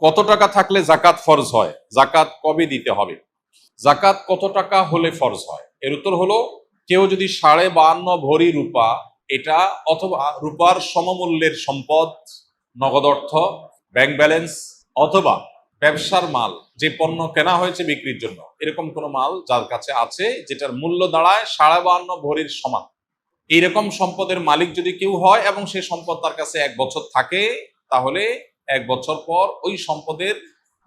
কত টাকা থাকলে জাকাত ফরজ হয়? জাকাত কবে দিতে হবে? জাকাত কত টাকা হলে ফরজ হয়? এর উত্তর হলো, কেউ যদি 52.5 ভরি রূপা, এটা অথবা রূপার সমমূল্যের সম্পদ, নগদ অর্থ, ব্যাংক ব্যালেন্স অথবা ব্যবসার মাল, যে পণ্য কেনা হয়েছে বিক্রির জন্য, এরকম কোনো মাল যার কাছে আছে যেটার মূল্য দাঁড়ায় 52.5 ভরির সমান, এইরকম সম্পদের মালিক যদি কেউ হয় এবং সেই সম্পদ তার কাছে 1 বছর থাকে, তাহলে 1 বছর পর ওই সম্পদের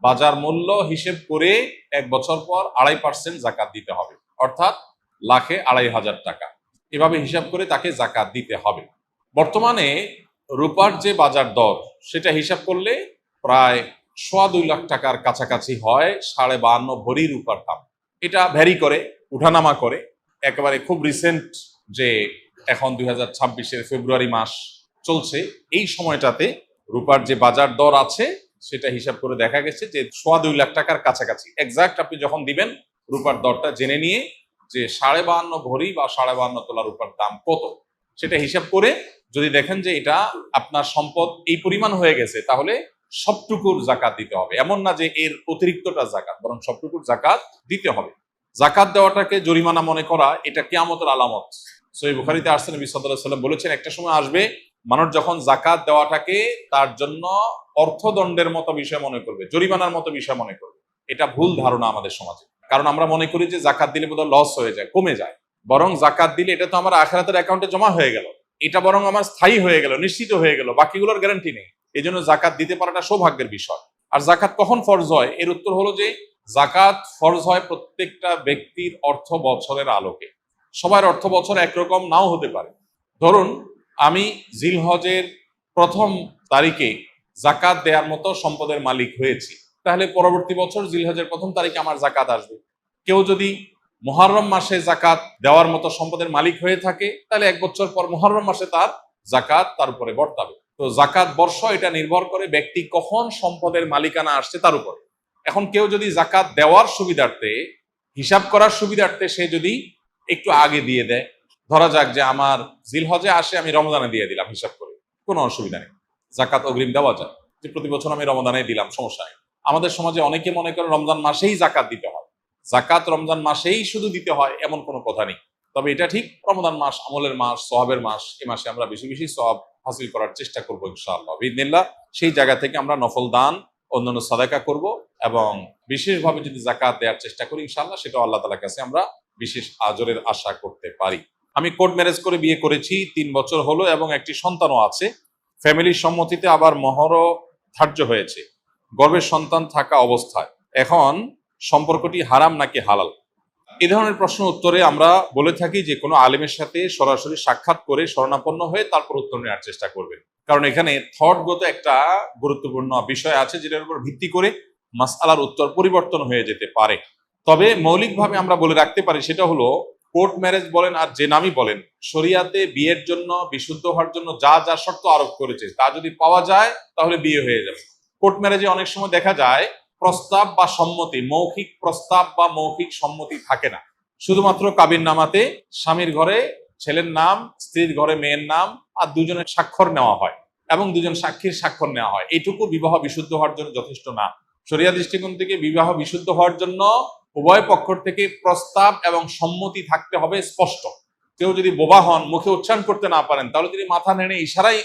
বাজার মূল্য হিসেব করে 1 বছর পর 2.5% জাকাত দিতে হবে, অর্থাৎ লাখে 2,500 টাকা। এভাবে হিসাব করে তাকে জাকাত দিতে হবে। বর্তমানে রূপার যে বাজার দর, সেটা হিসাব করলে প্রায় 2.25 লাখ টাকার কাছাকাছি হয় 52.5 ভরি রূপার দাম। এটা ভ্যারি করে, উঠানামা করে। একেবারে খুব রিসেন্ট যে এখন 2026-এর ফেব্রুয়ারি মাস চলছে, এই সময়টাতে রূপার যে বাজার দর আছে সেটা হিসাব করে দেখা গেছে যে 2.25 লাখ টাকার কাছাকাছি। এক্সাক্ট আপনি যখন দিবেন রূপার দরটা জেনে নিয়ে যে 52.5 ভরি বা 52.5 তোলা রূপার দাম কত, সেটা হিসাব করে যদি দেখেন যে এটা আপনার সম্পদ এই পরিমাণ হয়ে গেছে, তাহলে সবটুকুর জাকাত দিতে হবে। এমন না যে এর অতিরিক্তটা জাকাত, বরং সবটুকুর জাকাত দিতে হবে। জাকাত দেওয়াটাকে জরিমানা মনে করা, এটা কিয়ামতের আলামত। সহিহ বুখারীতে আসছে, নবী সাল্লাল্লাহু আলাইহি ওয়াসাল্লাম বলেছেন, একটা সময় আসবে মানুষ যখন জাকাত দেওয়াটাকে তার জন্য অর্থদণ্ডের মতো বিষয় মনে করবে, জরিমানার মতো বিষয় মনে করবে। এটা ভুল ধারণা আমাদের সমাজে। কারণ আমরা মনে করি যে জাকাত দিলে বোধহয় লস হয়ে যায়, কমে যায়। বরং জাকাত দিলে এটা তো আমার আখিরাতের অ্যাকাউন্টে জমা হয়ে গেল, এটা বরং আমার স্থায়ী হয়ে গেল, নিশ্চিত হয়ে গেল, বাকিগুলোর গ্যারান্টি নেই। এই জন্য জাকাত দিতে পারাটা সৌভাগ্যের বিষয়। আর জাকাত কখন ফরজ হয়? এর উত্তর হলো যে জাকাত ফরজ হয় প্রত্যেকটা ব্যক্তির অর্থ বছরের আলোকে। সবার অর্থ বছর একরকম নাও হতে পারে। ধরুন আমি জিলহজের 1ম তারিখে জাকাত দেওয়ার মতো সম্পদের মালিক হয়েছি, তাহলে পরবর্তী বছর জিলহজের 1ম তারিখে আমার জাকাত আসবে। কেউ যদি মুহররম মাসে জাকাত দেওয়ার মতো সম্পদের মালিক হয়ে থাকে, তাহলে 1 বছর পর মুহররম মাসে তার জাকাত তার উপরে বর্তাবে। তো জাকাত বর্ষ এটা নির্ভর করে ব্যক্তি কখন সম্পদের মালিকানা আসছে তার উপরে। এখন কেউ যদি জাকাত দেওয়ার সুবিধার্থে, হিসাব করার সুবিধার্থে সে যদি একটু আগে দিয়ে দেয়, ধরা যাক যে আমার জিলহজে আসে, আমি রমজানে দিয়ে দিলাম হিসাব করে, কোনো অসুবিধা নেই, জাকাত অগ্রিম দেওয়া যায়। যে প্রতি বছর আমি রমজানে দিলাম, সমস্যা নেই। আমাদের সমাজে অনেকে মনে করে রমজান মাসেই জাকাত দিতে হয়। জাকাত রমজান মাসেই শুধু দিতে হয় এমন কোনো কথা নেই। তবে এটা ঠিক, রমজান মাস আমলের মাস, সওয়াবের মাস, এই মাসে আমরা বেশি বেশি সওয়াব হাসিল করার চেষ্টা করবো ইনশাআল্লাহ বিইذনিল্লাহ। সেই জায়গা থেকে আমরা নফল দান, অন্যান্য সাদাকা করব এবং বিশেষভাবে যদি জাকাত দেওয়ার চেষ্টা করি ইনশাআল্লাহ, সেটা আল্লাহ তাআলার কাছে আমরা বিশেষ আজরের আশা করতে পারি। আমি কোর্ট ম্যারেজ করে বিয়ে করেছি, 3 বছর হলো এবং একটি সন্তানও আছে। ফ্যামিলির সম্মতিতে আবার মহরও ধার্য হয়েছে গর্ভের সন্তান থাকা অবস্থায়। এখন সম্পর্কটি হারাম নাকি হালাল? এই ধরনের প্রশ্ন উত্তরে আমরা বলে থাকি যে কোনো আলেমের সাথে সরাসরি সাক্ষাৎ করে শরণাপন্ন হয়ে তারপর উত্তর নেওয়ার চেষ্টা করবেন। কারণ এখানে থটগত একটা গুরুত্বপূর্ণ বিষয় আছে, যেটার উপর ভিত্তি করে মাসআলার উত্তর পরিবর্তন হয়ে যেতে পারে। তবে মৌলিকভাবে আমরা বলে রাখতে পারি, সেটা হলো কোর্ট ম্যারেজ বলেন আর যে নামই বলেন, শরিয়াতে বিয়ের জন্য, বিশুদ্ধ হওয়ার জন্য যা যা শর্ত আরোপ করেছে তা যদি পাওয়া যায় তাহলে বিয়ে হয়ে যাবে। কোর্ট ম্যারেজে অনেক সময় দেখা যায় প্রস্তাব বা সম্মতি, মৌখিক প্রস্তাব বা মৌখিক সম্মতি থাকে না। শুধুমাত্র কাবিননামাতে স্বামীর ঘরে ছেলের নাম, স্ত্রীর ঘরে মেয়ের নাম, আর দুজনের স্বাক্ষর নেওয়া হয় এবং দুজন সাক্ষীর স্বাক্ষর নেওয়া হয়। এইটুকু বিবাহ বিশুদ্ধ হওয়ার জন্য যথেষ্ট না। শরিয়া দৃষ্টিকোণ থেকে বিবাহ বিশুদ্ধ হওয়ার জন্য উভয় পক্ষ থেকে প্রস্তাব এবং সম্মতি থাকতে হবে স্পষ্ট। কেউ যদি বোবা হন, মুখে উচ্চারণ করতে না পারেন, তাহলে তিনি মাথা নেড়ে ইশারায়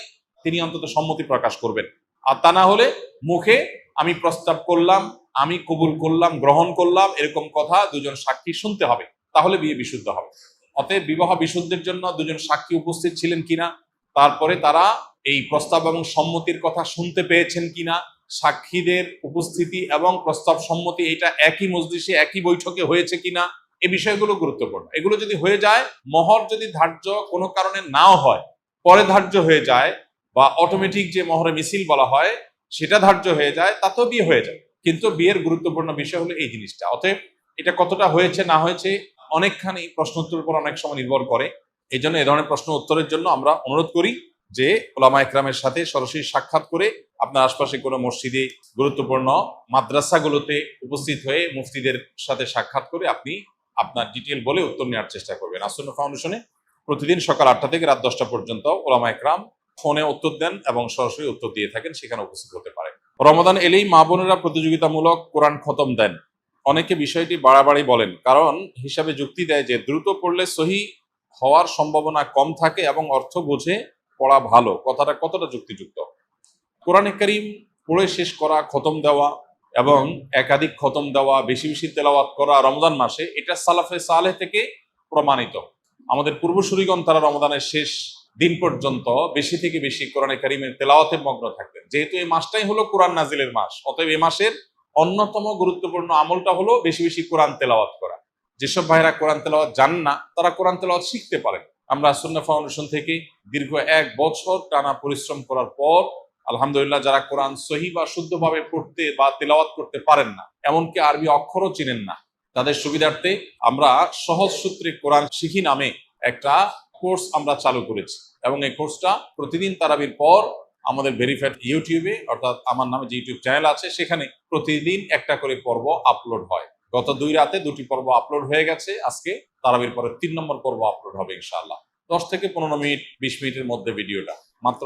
তিনি অন্তত সম্মতি প্রকাশ করবেন। আর তা না হলে মুখে আমি প্রস্তাব করলাম, আমি কবুল করলাম, গ্রহণ করলাম, এরকম কথা দুজন সাক্ষী শুনতে হবে, তাহলে বিয়ে বিশুদ্ধ হবে। অতএব বিবাহ বিশুদ্ধের জন্য দুজন সাক্ষী উপস্থিত ছিলেন কিনা, তারপরে তারা এই প্রস্তাব এবং সম্মতির কথা শুনতে পেয়েছেন কিনা, সাক্ষীদের উপস্থিতি এবং প্রস্তাব সম্মতি এটা একই মজলিসে একই বৈঠকে হয়েছে কিনা, এই বিষয়গুলো গুরুত্বপূর্ণ। এগুলো যদি হয়ে যায়, মহর যদি ধার্য কোনো কারণে নাও হয়, পরে ধার্য হয়ে যায়, বা অটোমেটিক যে মহরে মিছিল বলা হয় সেটা ধার্য হয়ে যায়, তাতেও বিয়ে হয়ে যায়। কিন্তু বিয়ের গুরুত্বপূর্ণ বিষয় হলো এই জিনিসটা। অতএব এটা কতটা হয়েছে না হয়েছে অনেকখানি প্রশ্ন উত্তরের উপর অনেক সময় নির্ভর করে। এই জন্য এ ধরনের প্রশ্ন উত্তরের জন্য আমরা অনুরোধ করি যে ওলামা একরামের সাথে সরাসরি সাক্ষাৎ করে আপনার আশপাশে কোনো মসজিদে, গুরুত্বপূর্ণ মাদ্রাসাগুলোতে উপস্থিত হয়ে মুফতিদের সাথে সাক্ষাৎ করে আপনি আপনার ডিটেল বলে উত্তর নেওয়ার চেষ্টা করবেন। আসুন্নাহ ফাউন্ডেশনে প্রতিদিন সকাল 8টা থেকে রাত 10টা পর্যন্ত ওলামা একরাম ফোনে উত্তর দেন এবং সরাসরি উত্তর দিয়ে থাকেন, সেখানে উপস্থিত হতে পারেন। রমাদান এলেই মা বোনেরা প্রতিযোগিতামূলক কোরআন খতম দেন। অনেকে বিষয়টি বাড়াবাড়ি বলেন, কারণ হিসাবে যুক্তি দেয় যে দ্রুত পড়লে সহি হওয়ার সম্ভাবনা কম থাকে এবং অর্থ বুঝে পড়া ভালো। কথাটা কতটা যুক্তিযুক্ত? কোরআনে কারীম পড়ে শেষ করা, খতম দেওয়া এবং একাধিক খতম দেওয়া, বেশি বেশি তেলাওয়াত করা রমজান মাসে, এটা সালাফে সালেহ থেকে প্রমাণিত। আমাদের পূর্বসূরিগণ তারা রমজানের শেষ দিন পর্যন্ত বেশি থেকে বেশি কোরআনে কারীমের তেলাওয়াতে মগ্ন থাকতেন। যেহেতু এই মাসটাই হলো কোরআন নাজিলের মাস, অতএব এই মাসের অন্যতম গুরুত্বপূর্ণ আমলটা হলো বেশি বেশি কোরআন তেলাওয়াত করা। যেসব ভাইরা কোরআন তেলাওয়াত জান না, তারা কোরআন তেলাওয়াত শিখতে পারেন। আমরা সুন্নাহ ফাউন্ডেশন থেকে দীর্ঘ 1 বছর টানা পরিশ্রম করার পর আলহামদুলিল্লাহ, যারা কোরআন সহি বা শুদ্ধভাবে পড়তে বা তেলাওয়াত করতে পারেন না, এমনকি আরবি অক্ষরও চিনেন না, তাদের সুবিধার্থে আমরা সহজ সূত্রে কোরআন শিখি নামে একটা কোর্স আমরা চালু করেছি। এবং এই কোর্সটা প্রতিদিন তারাবির পর আমাদের ভেরিফাইড ইউটিউবে, অর্থাৎ আমার নামে যে ইউটিউব চ্যানেল আছে, সেখানে প্রতিদিন একটা করে পর্ব আপলোড হয়। গত 2 রাতে 2টি পর্ব আপলোড হয়ে গেছে। আজকে তারাবির পরে 3 নম্বর পর্ব আপলোড হবে ইনশাআল্লাহ। 10 থেকে 15 মিনিট, 20 মিনিটের মধ্যে ভিডিওটা, মাত্র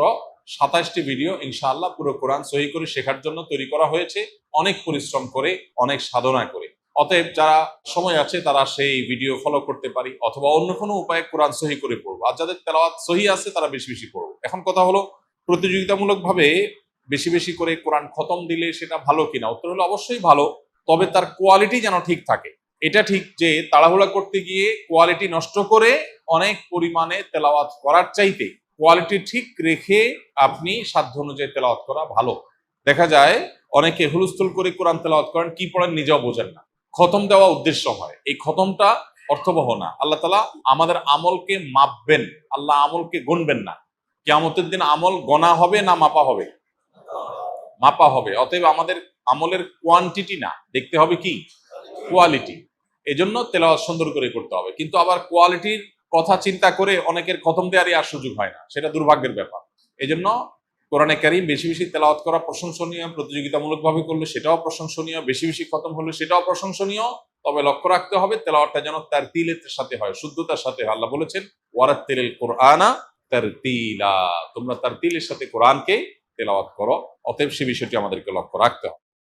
27টি ভিডিও ইনশাআল্লাহ পুরো কোরআন সহি করে শেখার জন্য তৈরি করা হয়েছে, অনেক পরিশ্রম করে, অনেক সাধনা করে। অতএব যারা সময় আছে তারা সেই ভিডিও ফলো করতে পারি, অথবা অন্য কোনো উপায়ে কোরআন সহি করে পড়বো। আর যাদের তেলাওয়াত সহি আছে তারা বেশি বেশি পড়বো। এখন কথা হলো, প্রতিযোগিতামূলকভাবে বেশি বেশি করে কোরআন খতম দিলে সেটা ভালো কিনা? উত্তর হলো অবশ্যই ভালো, তবে তার কোয়ালিটি যেন ঠিক থাকে। এটা ঠিক যে তাড়াহুড়া করতে গিয়ে কোয়ালিটি নষ্ট করে অনেক পরিমাণে তেলাওয়াত করার চাইতে কোয়ালিটি ঠিক রেখে আপনি সাধ্য অনুযায়ী তেলাওয়াত করা ভালো। দেখা যায় অনেকে হুলস্থুল করে কোরআন তেলাওয়াত করেন, কি পড়েন নিজেও বোঝেন না। খতম দেওয়া উদ্দেশ্য হয়, এই খতমটা অর্থবহ না। আল্লাহ তাআলা আমাদের আমলকে মাপবেন, আল্লাহ আমলকে গুনবেন না। কিয়ামতের দিন আমল গণা হবে না মাপা হবে? মাপা হবে। অতএব আমাদের আমলের কোয়ান্টিটি না, দেখতে হবে কি? কোয়ালিটি। এজন্য তেলাওয়াত সুন্দর করে করতে হবে। কিন্তু আবার কোয়ালিটির কথা চিন্তা করে অনেকের খতম দেওয়ারই আর সুযোগ হয় না, সেটা দুর্ভাগ্যের ব্যাপার। এজন্য কোরআনে কারীম বেশি বেশি তেলাওয়াত করা প্রশংসনীয়, প্রতিযোগিতামূলকভাবে করলে সেটাও প্রশংসনীয়, বেশি বেশি খতম হলে সেটাও প্রশংসনীয়। তবে লক্ষ্য রাখতে হবে তেলাওয়াতটা যেন তারতিলের সাথে হয়, শুদ্ধতার সাথে হয়। আল্লাহ বলেছেন, ওয়ারাত্তিলিল কুরআনা তারতিলা, তোমরা তারতিলের সাথে কোরআনকে তেলাওয়াত করো। অতএব সে বিষয়টি আমাদেরকে লক্ষ্য রাখতে হবে।